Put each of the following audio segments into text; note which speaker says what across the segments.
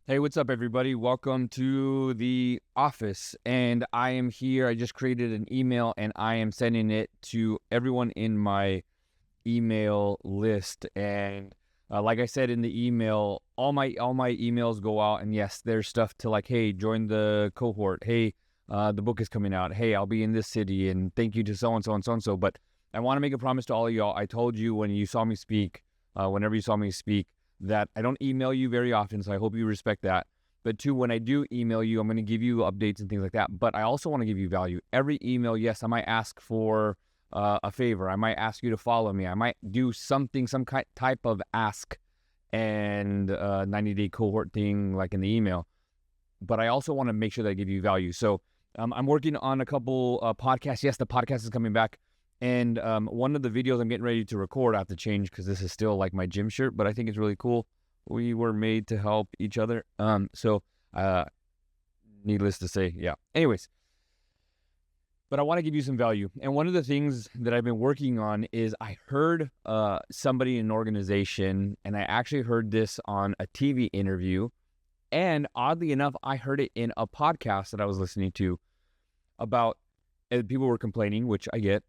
Speaker 1: Hey, what's up, everybody? Welcome to the office. And I am here. I just created an email and I am sending it to everyone in my email list. And like I said in the email, all my emails go out. And yes, there's stuff to like, hey, join the cohort. Hey, the book is coming out. Hey, I'll be in this city. And thank you to so and so and so and so. But I want to make a promise to all of y'all. I told you when you saw me speak, whenever you saw me speak, that I don't email you very often, so I hope you respect that. But two, when I do email you, I'm going to give you updates and things like that. But I also want to give you value. Every email, yes, I might ask for a favor. I might ask you to follow me. I might do something, some type of ask and 90-day cohort thing like in the email. But I also want to make sure that I give you value. So I'm working on a couple podcasts. Yes, the podcast is coming back. And one of the videos I'm getting ready to record, I have to change because this is still like my gym shirt, but I think it's really cool. We were made to help each other. So needless to say, yeah. Anyways, but I want to give you some value. And one of the things that I've been working on is I heard somebody in an organization, and I actually heard this on a TV interview. And oddly enough, I heard it in a podcast that I was listening to about, and people were complaining, which I get.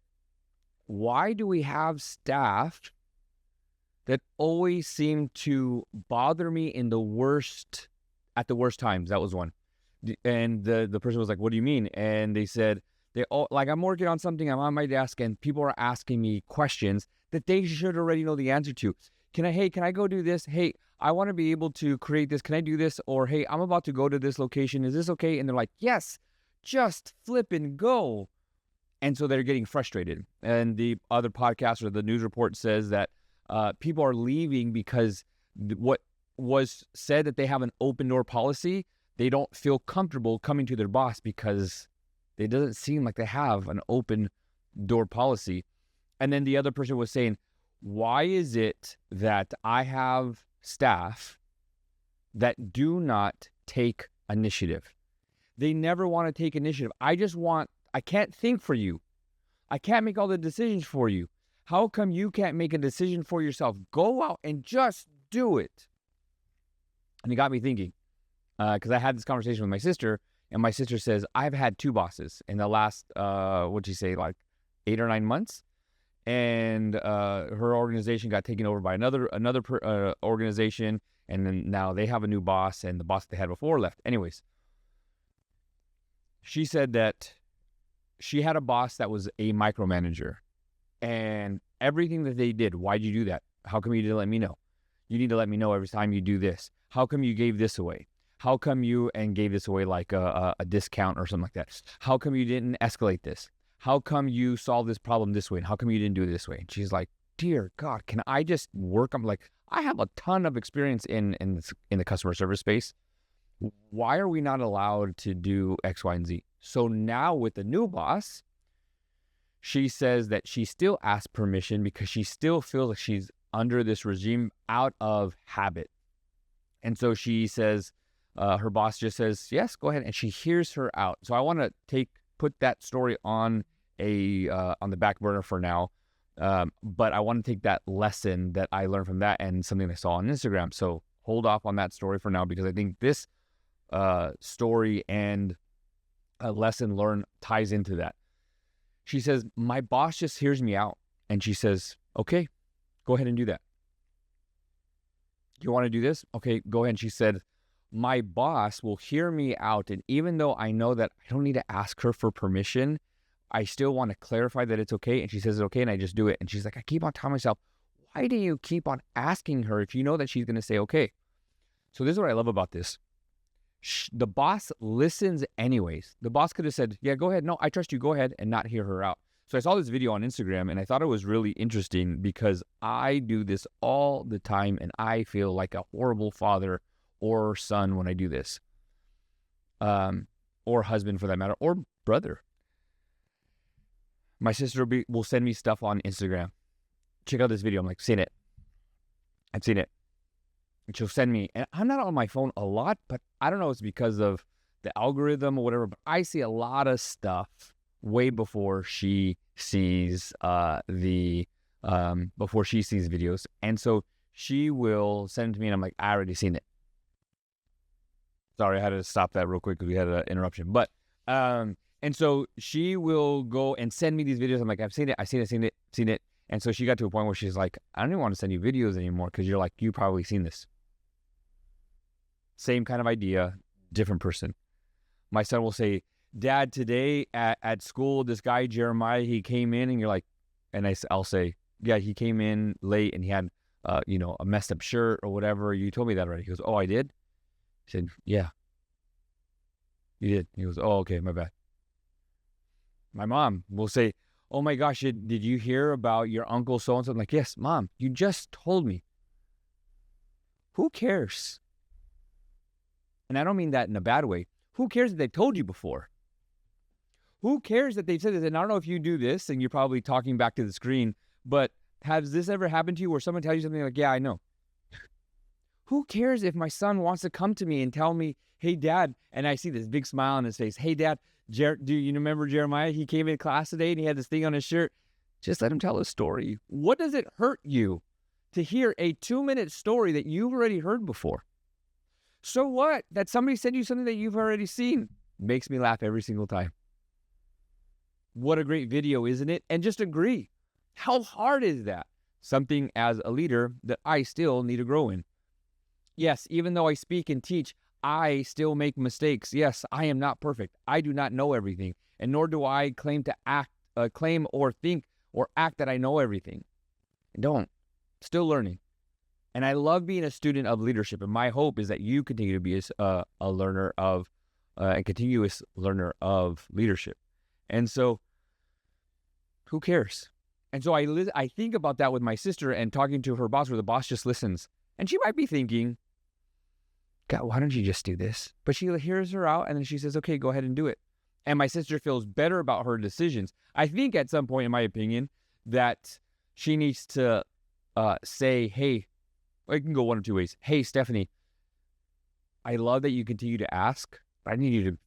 Speaker 1: Why do we have staff that always seem to bother me at the worst times? That was one. And the person was like, what do you mean? And they said, I'm working on something, I'm on my desk, and people are asking me questions that they should already know the answer to. Can I go do this? Hey, I want to be able to create this. Can I do this? Or, hey, I'm about to go to this location. Is this okay? And they're like, yes, just flip and go. And so they're getting frustrated. And the other podcast or the news report says that people are leaving because what was said that they have an open door policy, they don't feel comfortable coming to their boss because it doesn't seem like they have an open door policy. And then the other person was saying, why is it that I have staff that do not take initiative? They never want to take initiative. I can't think for you. I can't make all the decisions for you. How come you can't make a decision for yourself? Go out and just do it. And it got me thinking, because I had this conversation with my sister, and my sister says, I've had two bosses in the last, like 8 or 9 months. And her organization got taken over by another organization. And then now they have a new boss, and the boss they had before left. Anyways, she said that she had a boss that was a micromanager, and everything that they did, why'd you do that? How come you didn't let me know? You need to let me know every time you do this. How come you gave this away? How come you gave this away like a discount or something like that? How come you didn't escalate this? How come you solved this problem this way? And how come you didn't do it this way? And she's like, dear God, can I just work? I'm like, I have a ton of experience in the customer service space. Why are we not allowed to do X, Y, and Z? So now with the new boss, she says that she still asks permission because she still feels like she's under this regime out of habit. And so she says, her boss just says, yes, go ahead. And she hears her out. So I want to put that story on the back burner for now. But I want to take that lesson that I learned from that and something I saw on Instagram. So hold off on that story for now, because I think this story and a lesson learned ties into that. She says, my boss just hears me out, and she says, okay, go ahead and do that. You want to do this? Okay, go ahead. And she said, my boss will hear me out, and even though I know that I don't need to ask her for permission, I still want to clarify that it's okay. And she says it's okay, and I just do it. And she's like, I keep on telling myself, why do you keep on asking her if you know that she's going to say okay? So this is what I love about this. The boss listens anyways. The boss could have said, yeah, go ahead. No, I trust you. Go ahead, and not hear her out. So I saw this video on Instagram, and I thought it was really interesting because I do this all the time, and I feel like a horrible father or son when I do this, or husband for that matter, or brother. My sister will send me stuff on Instagram. Check out this video. I'm like, seen it. I've seen it. And she'll send me, and I'm not on my phone a lot, but I don't know, it's because of the algorithm or whatever, but I see a lot of stuff way before she sees before she sees videos. And so she will send it to me, and I'm like, I already seen it. Sorry, I had to stop that real quick because we had an interruption. But, and so she will go and send me these videos. I'm like, I've seen it. And so she got to a point where she's like, I don't even want to send you videos anymore because you're like, you probably seen this. Same kind of idea, different person. My son will say, Dad, today at school, this guy, Jeremiah, he came in, and you're like, and I'll say, yeah, he came in late and he had, a messed up shirt or whatever. You told me that already. He goes, oh, I did? I said, yeah, you did. He goes, oh, okay, my bad. My mom will say, oh my gosh, did you hear about your uncle so-and-so? I'm like, yes, Mom, you just told me. Who cares? And I don't mean that in a bad way. Who cares that they've told you before? Who cares that they've said this? And I don't know if you do this, and you're probably talking back to the screen, but has this ever happened to you where someone tells you something like, yeah, I know? Who cares if my son wants to come to me and tell me, hey, Dad, and I see this big smile on his face. Hey, Dad, do you remember Jeremiah? He came in class today and he had this thing on his shirt. Just let him tell a story. What does it hurt you to hear a 2-minute story that you've already heard before? So what? That somebody sent you something that you've already seen. Makes me laugh every single time. What a great video, isn't it? And just agree. How hard is that? Something as a leader that I still need to grow in. Yes, even though I speak and teach, I still make mistakes. Yes, I am not perfect. I do not know everything, and nor do I claim or think or act that I know everything. I don't. Still learning. And I love being a student of leadership, and my hope is that you continue to be a learner of, a continuous learner of leadership. And so, who cares? And so I think about that with my sister and talking to her boss, where the boss just listens. And she might be thinking, God, why don't you just do this? But she hears her out, and then she says, okay, go ahead and do it. And my sister feels better about her decisions. I think at some point, in my opinion, that she needs to say, hey, it can go one of two ways. Hey, Stephanie, I love that you continue to ask, but I need you to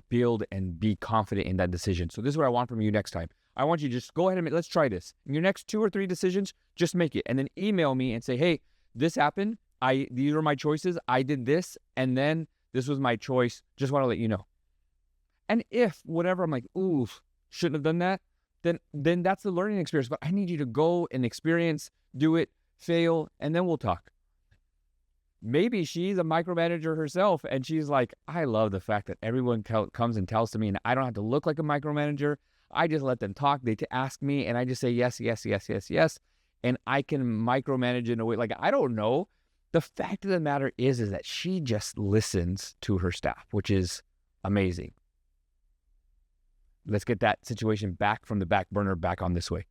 Speaker 1: build and be confident in that decision. So this is what I want from you next time. I want you to just go ahead and let's try this. In your next 2 or 3 decisions, just make it. And then email me and say, hey, this happened. These are my choices. I did this, and then this was my choice. Just want to let you know. And if whatever, I'm like, ooh, shouldn't have done that, then that's the learning experience. But I need you to go and experience, do it, fail, and then we'll talk. Maybe she's a micromanager herself, and she's like, I love the fact that everyone comes and tells to me, and I don't have to look like a micromanager. I just let them talk. They ask me, and I just say yes, yes, yes, yes, yes. And I can micromanage in a way like I don't know. The fact of the matter is that she just listens to her staff, which is amazing. Let's get that situation back from the back burner back on this way.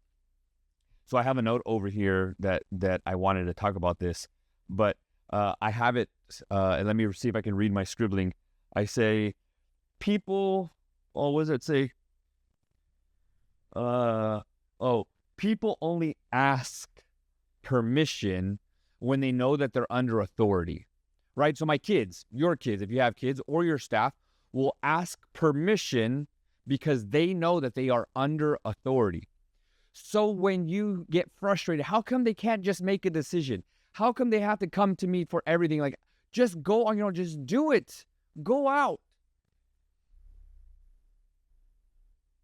Speaker 1: So I have a note over here that I wanted to talk about this, but I have it, and let me see if I can read my scribbling. I say, people, what does it say? People only ask permission when they know that they're under authority, right? So my kids, your kids, if you have kids, or your staff will ask permission because they know that they are under authority. So when you get frustrated, how come they can't just make a decision? How come they have to come to me for everything? Like, just go on your own, just do it. Go out.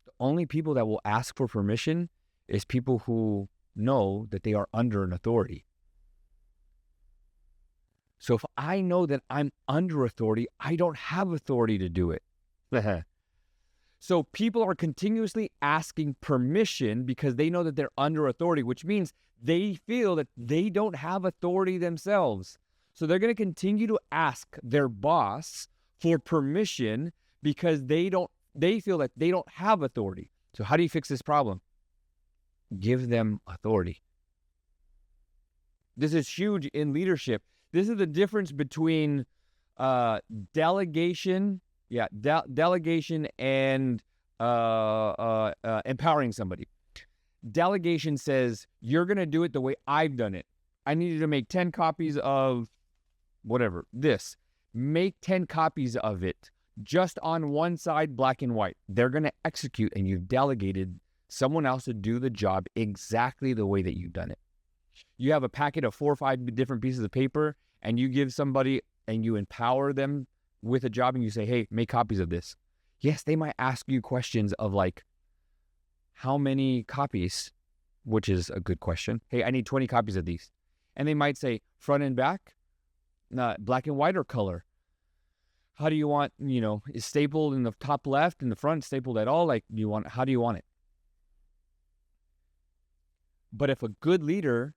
Speaker 1: The only people that will ask for permission is people who know that they are under an authority. So if I know that I'm under authority, I don't have authority to do it. So people are continuously asking permission because they know that they're under authority, which means they feel that they don't have authority themselves. So they're going to continue to ask their boss for permission because they feel that they don't have authority. So how do you fix this problem? Give them authority. This is huge in leadership. This is the difference between delegation and empowering somebody. Delegation says, you're going to do it the way I've done it. I need you to make 10 copies of whatever, this. Make 10 copies of it just on one side, black and white. They're going to execute, and you've delegated someone else to do the job exactly the way that you've done it. You have a packet of 4 or 5 different pieces of paper, and you give somebody and you empower them with a job and you say, hey, make copies of this. Yes, they might ask you questions of like, how many copies, which is a good question. Hey, I need 20 copies of these. And they might say front and back, black and white or color. How do you want, is stapled in the top left, in the front, stapled at all? Like, how do you want it? But if a good leader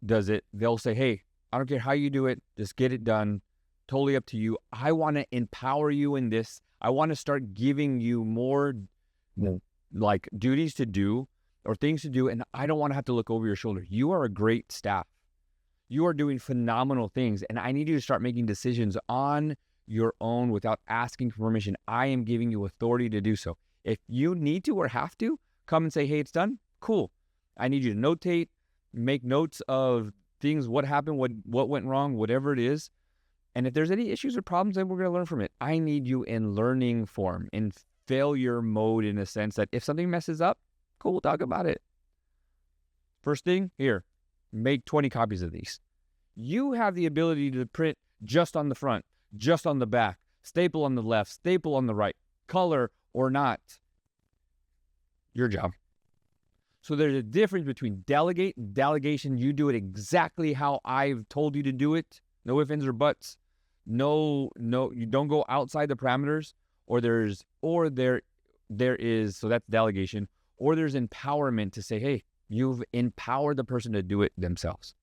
Speaker 1: does it, they'll say, hey, I don't care how you do it, just get it done. Totally up to you. I want to empower you in this. I want to start giving you more like duties to do or things to do, and I don't want to have to look over your shoulder. You are a great staff. You are doing phenomenal things, and I need you to start making decisions on your own without asking for permission. I am giving you authority to do so. If you need to or have to, come and say, hey, it's done. Cool. I need you to notate, make notes of things, what happened, what went wrong, whatever it is. And if there's any issues or problems, then we're going to learn from it. I need you in learning form, in failure mode, in a sense that if something messes up, cool, we'll talk about it. First thing, here, make 20 copies of these. You have the ability to print just on the front, just on the back, staple on the left, staple on the right, color or not. Your job. So there's a difference between delegate and delegation. You do it exactly how I've told you to do it. No ifs, ands, or buts. No, you don't go outside the parameters, there is, so that's delegation, or there's empowerment to say, hey, you've empowered the person to do it themselves.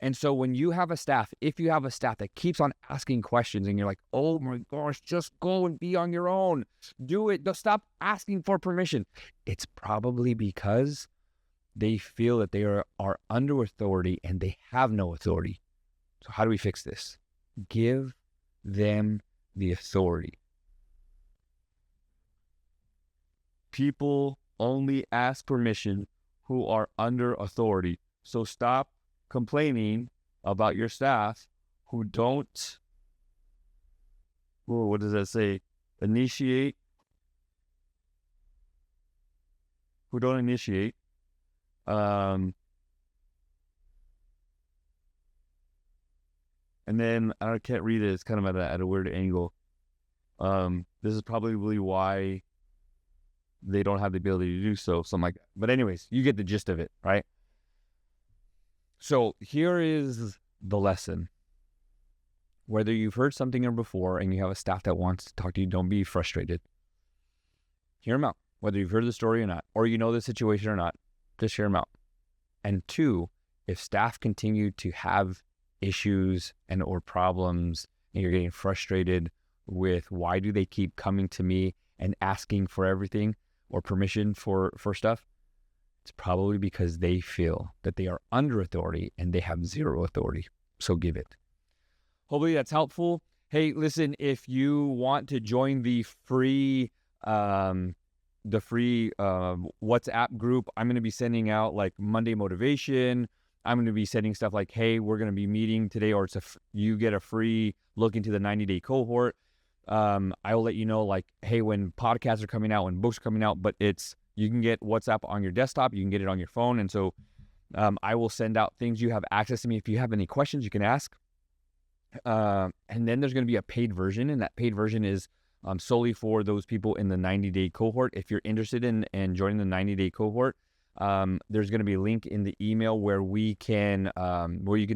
Speaker 1: And so when you have a staff, if you have a staff that keeps on asking questions and you're like, oh my gosh, just go and be on your own, do it, don't stop asking for permission. It's probably because they feel that they are under authority and they have no authority. So how do we fix this? Give them the authority. People only ask permission who are under authority. So stop complaining about your staff who don't, what does that say? Who don't initiate. And then I can't read it. It's kind of at a weird angle. This is probably why they don't have the ability to do so, something like that. But anyways, you get the gist of it, right? So here is the lesson. Whether you've heard something here before and you have a staff that wants to talk to you, don't be frustrated. Hear them out. Whether you've heard the story or not, or you know the situation or not, just hear them out. And two, if staff continue to have issues and or problems and you're getting frustrated with why do they keep coming to me and asking for everything or permission for stuff, it's probably because they feel that they are under authority and they have zero authority. So give it. Hopefully that's helpful. Hey, listen, if you want to join the free WhatsApp group, I'm going to be sending out like Monday motivation. I'm going to be sending stuff like, hey, we're going to be meeting today, or you get a free look into the 90-day cohort. I will let you know, like, hey, when podcasts are coming out, when books are coming out, but you can get WhatsApp on your desktop, you can get it on your phone. And so I will send out things. You have access to me. If you have any questions, you can ask. And then there's going to be a paid version, and that paid version is solely for those people in the 90-day cohort. If you're interested in joining the 90-day cohort, there's going to be a link in the email where you can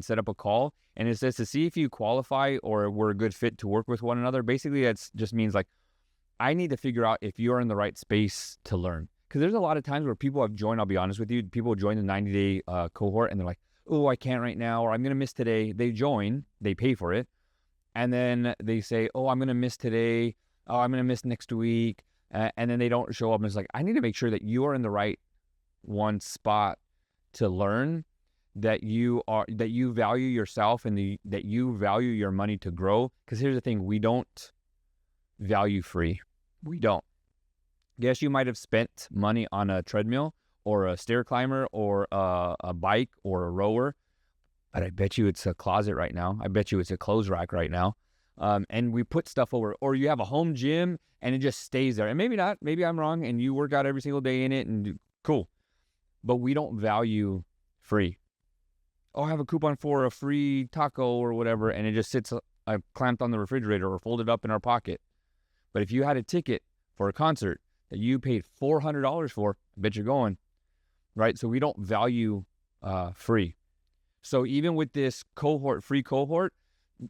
Speaker 1: set up a call, and it says to see if you qualify or we're a good fit to work with one another. Basically, that just means like, I need to figure out if you're in the right space to learn. Because there's a lot of times where people have joined, I'll be honest with you, people join the 90-day cohort and they're like, oh, I can't right now, or I'm going to miss today. They join, they pay for it, and then they say, oh, I'm going to miss today, oh, I'm going to miss next week, and then they don't show up. And it's like, I need to make sure that you are in the right one spot to learn, that you value yourself and that you value your money to grow. Because here's the thing, we don't value free. We don't. Yes, you might have spent money on a treadmill or a stair climber or a bike or a rower, but I bet you it's a closet right now. I bet you it's a clothes rack right now. And we put stuff over, or you have a home gym and it just stays there. And maybe not, maybe I'm wrong, and you work out every single day in it and cool. But we don't value free. Oh, I have a coupon for a free taco or whatever, and it just sits clamped on the refrigerator or folded up in our pocket. But if you had a ticket for a concert that you paid $400 for, I bet you're going, right? So we don't value free. So even with this free cohort,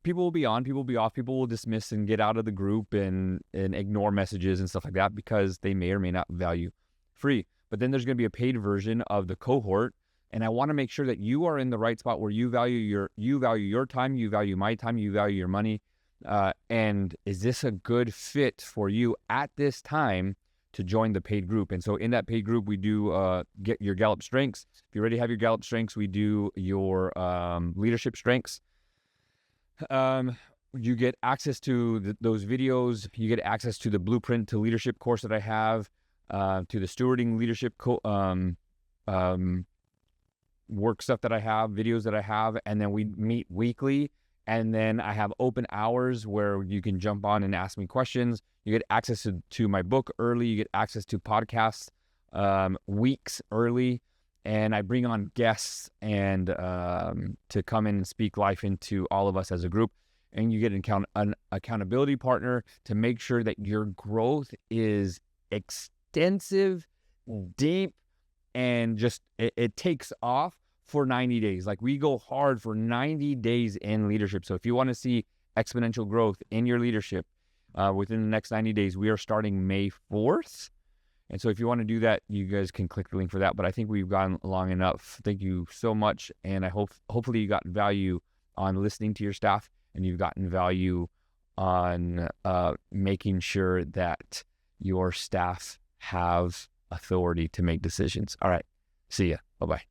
Speaker 1: people will be on, people will be off, people will dismiss and get out of the group and ignore messages and stuff like that because they may or may not value free. But then there's going to be a paid version of the cohort. And I want to make sure that you are in the right spot where you value your time, you value my time, you value your money. And is this a good fit for you at this time to join the paid group? And so in that paid group, we do get your Gallup Strengths. If you already have your Gallup Strengths, we do your leadership strengths. You get access to those videos. You get access to the Blueprint to Leadership course that I have, to the Stewarding Leadership work stuff that I have, videos that I have, and then we meet weekly. And then I have open hours where you can jump on and ask me questions. You get access to my book early. You get access to podcasts weeks early. And I bring on guests and to come in and speak life into all of us as a group. And you get an accountability partner to make sure that your growth is extensive, deep, and just it takes off for 90 days. Like we go hard for 90 days in leadership. So if you want to see exponential growth in your leadership within the next 90 days, we are starting May 4th. And so if you want to do that, you guys can click the link for that. But I think we've gone long enough. Thank you so much. And I hopefully you got value on listening to your staff, and you've gotten value on making sure that your staff have authority to make decisions. All right. See ya. Bye-bye.